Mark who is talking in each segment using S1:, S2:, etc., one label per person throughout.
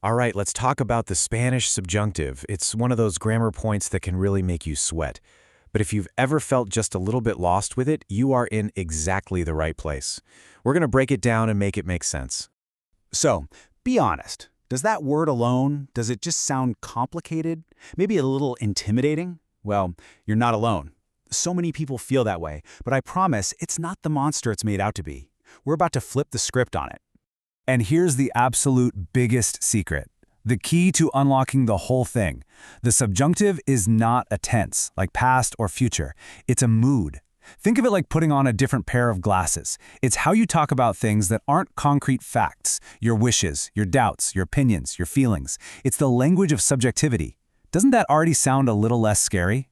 S1: All right, let's talk about the Spanish subjunctive. It's one of those grammar points that can really make you sweat. But if you've ever felt just a little bit lost with it, you are in exactly the right place. We're going to break it down and make it make sense.
S2: So, be honest. Does that word alone, does it just sound complicated? Maybe a little intimidating? Well, you're not alone. So many people feel that way, but I promise it's not the monster it's made out to be. We're about to flip the script on it. And here's the absolute biggest secret. The key to unlocking the whole thing. The subjunctive is not a tense, like past or future. It's a mood. Think of it like putting on a different pair of glasses. It's how you talk about things that aren't concrete facts. Your wishes, your doubts, your opinions, your feelings. It's the language of subjectivity. Doesn't that already sound a little less scary?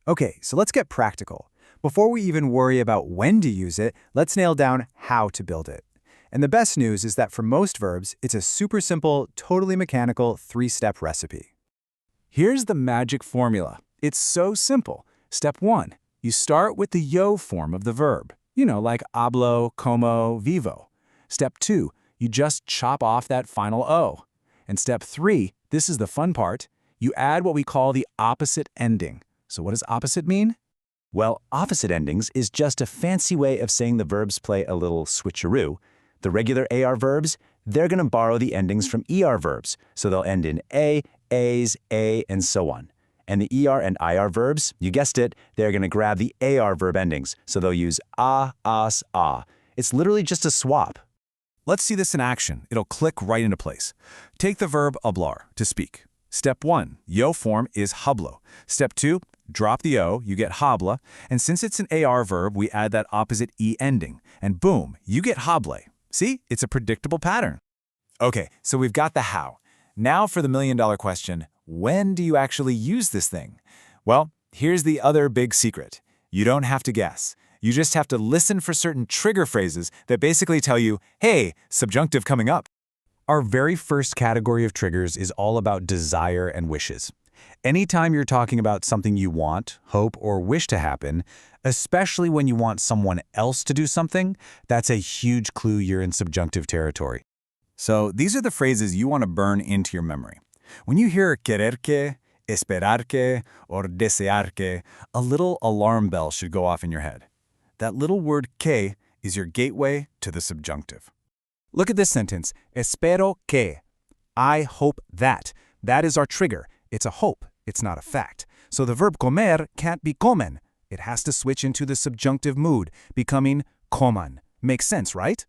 S3: Okay, so let's get practical. Before we even worry about when to use it, let's nail down how to build it. And the best news is that for most verbs, it's a super simple, totally mechanical, three-step recipe.
S2: Here's the magic formula. It's so simple. Step 1. You start with the yo form of the verb. Like hablo, como, vivo. Step 2. You just chop off that final o. And step 3, this is the fun part, you add what we call the opposite ending. So what does opposite mean?
S4: Well, opposite endings is just a fancy way of saying the verbs play a little switcheroo. The regular AR verbs, they're going to borrow the endings from ER verbs, so they'll end in A, A's, A, and so on. And the ER and IR verbs, you guessed it, they're going to grab the AR verb endings, so they'll use a, as, a. It's literally just a swap.
S2: Let's see this in action. It'll click right into place. Take the verb hablar, to speak. Step 1, yo form is hablo. Step 2, drop the o, you get habla, and since it's an AR verb, we add that opposite E ending, and boom, you get hable. See, it's a predictable pattern. Okay, so we've got the how. Now for the million-dollar question, when do you actually use this thing? Well, here's the other big secret. You don't have to guess. You just have to listen for certain trigger phrases that basically tell you, hey, subjunctive coming up.
S1: Our very first category of triggers is all about desire and wishes. Anytime you're talking about something you want, hope, or wish to happen, especially when you want someone else to do something, that's a huge clue you're in subjunctive territory.
S2: So these are the phrases you want to burn into your memory. When you hear querer que, esperar que, or desear que, a little alarm bell should go off in your head. That little word que is your gateway to the subjunctive. Look at this sentence, espero que. I hope that. That is our trigger. It's a hope. It's not a fact. So the verb comer can't be comen. It has to switch into the subjunctive mood, becoming coman. Makes sense, right?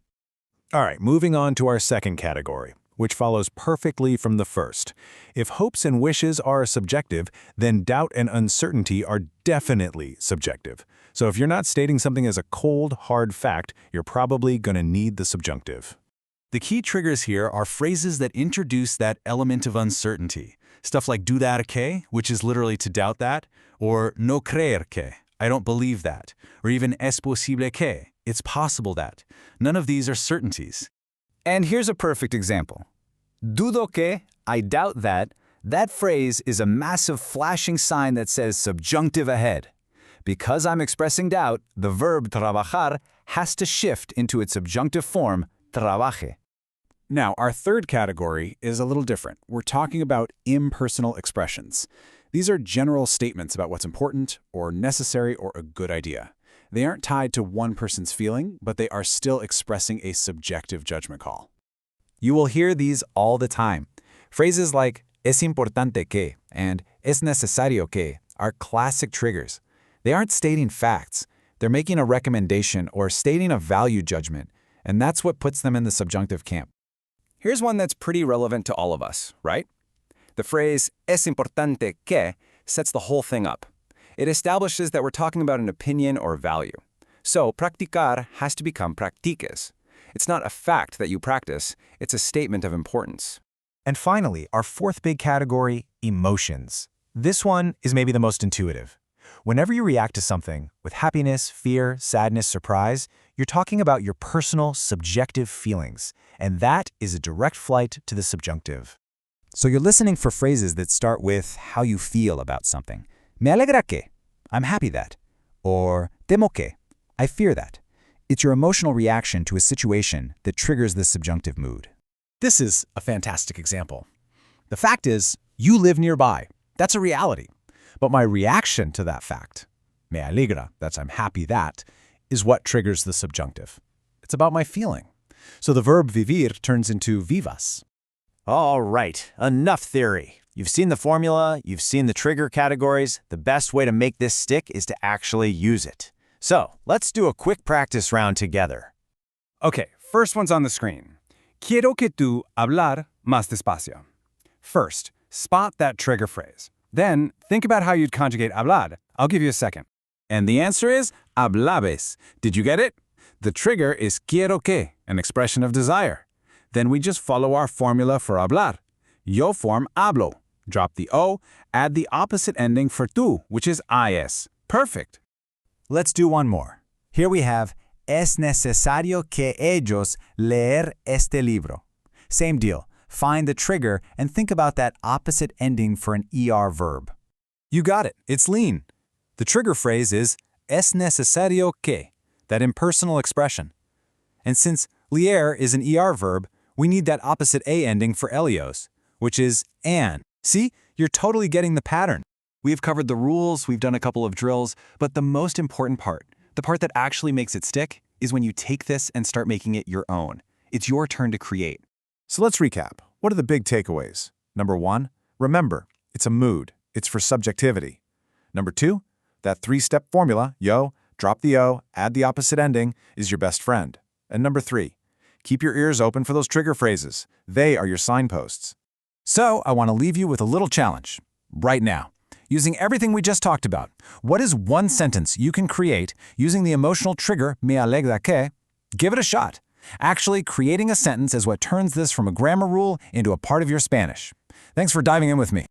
S1: All right, moving on to our second category, which follows perfectly from the first. If hopes and wishes are subjective, then doubt and uncertainty are definitely subjective. So if you're not stating something as a cold, hard fact, you're probably going to need the subjunctive.
S2: The key triggers here are phrases that introduce that element of uncertainty. Stuff like dudar que, which is literally to doubt that, or no creer que, I don't believe that, or even es posible que, it's possible that. None of these are certainties.
S3: And here's a perfect example. Dudo que, I doubt that, that phrase is a massive flashing sign that says subjunctive ahead. Because I'm expressing doubt, the verb trabajar has to shift into its subjunctive form, trabaje.
S2: Now, our third category is a little different. We're talking about impersonal expressions. These are general statements about what's important or necessary or a good idea. They aren't tied to one person's feeling, but they are still expressing a subjective judgment call.
S3: You will hear these all the time. Phrases like es importante que and es necesario que are classic triggers. They aren't stating facts. They're making a recommendation or stating a value judgment, and that's what puts them in the subjunctive camp. Here's one that's pretty relevant to all of us, right? The phrase es importante que sets the whole thing up. It establishes that we're talking about an opinion or value. So practicar has to become practiques. It's not a fact that you practice, it's a statement of importance.
S1: And finally, our fourth big category, emotions. This one is maybe the most intuitive. Whenever you react to something with happiness, fear, sadness, surprise, you're talking about your personal, subjective feelings, and that is a direct flight to the subjunctive. So you're listening for phrases that start with how you feel about something. Me alegra que, I'm happy that. Or temo que, I fear that. It's your emotional reaction to a situation that triggers the subjunctive mood.
S2: This is a fantastic example. The fact is, you live nearby. That's a reality. But my reaction to that fact, me alegra, that's I'm happy that, is what triggers the subjunctive. It's about my feeling. So the verb vivir turns into vivas.
S4: All right, enough theory. You've seen the formula, you've seen the trigger categories. The best way to make this stick is to actually use it. So, let's do a quick practice round together.
S5: Okay, first one's on the screen. Quiero que tú hablar más despacio. First, spot that trigger phrase. Then, think about how you'd conjugate hablar. I'll give you a second. And the answer is hablabes. Did you get it? The trigger is quiero que, an expression of desire. Then we just follow our formula for hablar. Yo form hablo. Drop the O, add the opposite ending for tú, which is is. Perfect.
S1: Let's do one more. Here we have es necesario que ellos leer este libro. Same deal. Find the trigger and think about that opposite ending for an ER verb. You got it. It's lean. The trigger phrase is es necesario que, that impersonal expression. And since leer is an ER verb, we need that opposite A ending for Elios, which is an. See, you're totally getting the pattern. We've covered the rules, we've done a couple of drills, but the most important part, the part that actually makes it stick, is when you take this and start making it your own. It's your turn to create.
S6: So let's recap. What are the big takeaways? Number 1, remember, it's a mood. It's for subjectivity. Number 2, that 3-step formula, yo, drop the O, add the opposite ending, is your best friend. And number 3, keep your ears open for those trigger phrases. They are your signposts.
S1: So, I want to leave you with a little challenge. Right now, using everything we just talked about, what is one sentence you can create using the emotional trigger me alegra que? Give it a shot. Actually, creating a sentence is what turns this from a grammar rule into a part of your Spanish. Thanks for diving in with me.